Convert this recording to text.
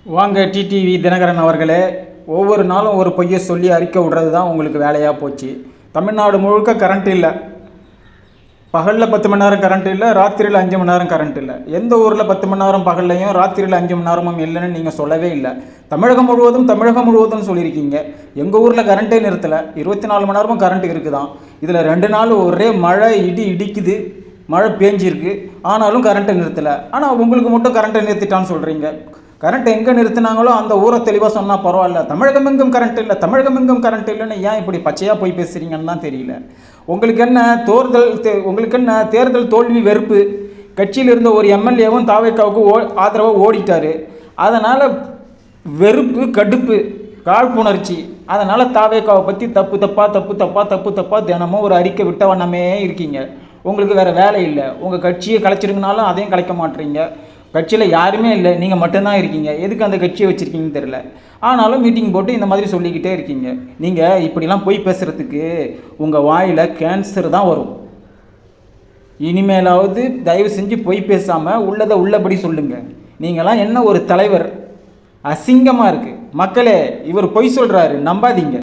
வாங்க டிடிவி தினகரன் அவர்களே, ஒவ்வொரு நாளும் ஒரு பொய்யை சொல்லி அறிக்கை விடுறது தான் உங்களுக்கு வேலையாக போச்சு. தமிழ்நாடு முழுக்க கரண்ட் இல்லை. பகலில் 10 மணி நேரம் கரண்ட் இல்லை, ராத்திரியில் 5 மணி நேரம் கரண்ட் இல்லை. எந்த ஊரில் 10 மணி நேரம் பகல்லையும் ராத்திரியில் 5 மணி நேரமும் இல்லைன்னு நீங்கள் சொல்லவே இல்லை. தமிழகம் முழுவதும் சொல்லியிருக்கீங்க. எங்கள் ஊரில் கரண்ட்டே நிறுத்தலை, 24 மணி நேரமும் கரண்ட் இருக்குதான். இதில் 2 நாள் ஒரே மழை இடிக்குது, மழை பேஞ்சிருக்கு, ஆனாலும் கரண்ட்டை நிறுத்தலை. ஆனால் உங்களுக்கு மட்டும் கரண்ட்டை நிறுத்திட்டான்னு சொல்கிறீங்க. கரண்ட் எங்கே நிறுத்தினாங்களோ அந்த ஊரை தெளிவாக சொன்னால் பரவாயில்ல. தமிழகம் எங்கும் கரண்ட் இல்லை, தமிழகம் எங்கும் கரண்ட் இல்லைன்னு ஏன் இப்படி பச்சையாக போய் பேசுகிறீங்கன்னு தான் தெரியல. உங்களுக்கு என்ன தேர்தல் தோல்வி வெறுப்பு. கட்சியில் இருந்த ஒரு எம்எல்ஏவும் தாவேக்காவுக்கு ஆதரவாக ஓடிட்டார். அதனால் வெறுப்பு, கடுப்பு, காழ்ப்புணர்ச்சி. அதனால் தாவேக்காவை பற்றி தப்பு தினமும் ஒரு அறிக்கை விட்ட வண்ணமே இருக்கீங்க. உங்களுக்கு வேறு வேலை இல்லை. உங்கள் கட்சியை கலைச்சிருங்கனாலும் அதையும் கலைக்க மாட்டீங்க. கட்சியில் யாருமே இல்லை, நீங்கள் மட்டும்தான் இருக்கீங்க. எதுக்கு அந்த கட்சியை வச்சுருக்கீங்கன்னு தெரில. ஆனாலும் மீட்டிங் போட்டு இந்த மாதிரி சொல்லிக்கிட்டே இருக்கீங்க. நீங்கள் இப்படிலாம் போய் பேசுகிறதுக்கு உங்கள் வாயில் கேன்சர் தான் வரும். இனிமேலாவது தயவு செஞ்சு பொய் பேசாமல் உள்ளதை உள்ளபடி சொல்லுங்கள். நீங்களாம் என்ன ஒரு தலைவர், அசிங்கமாக இருக்குது. மக்களே, இவர் பொய் சொல்கிறாரு, நம்பாதீங்க.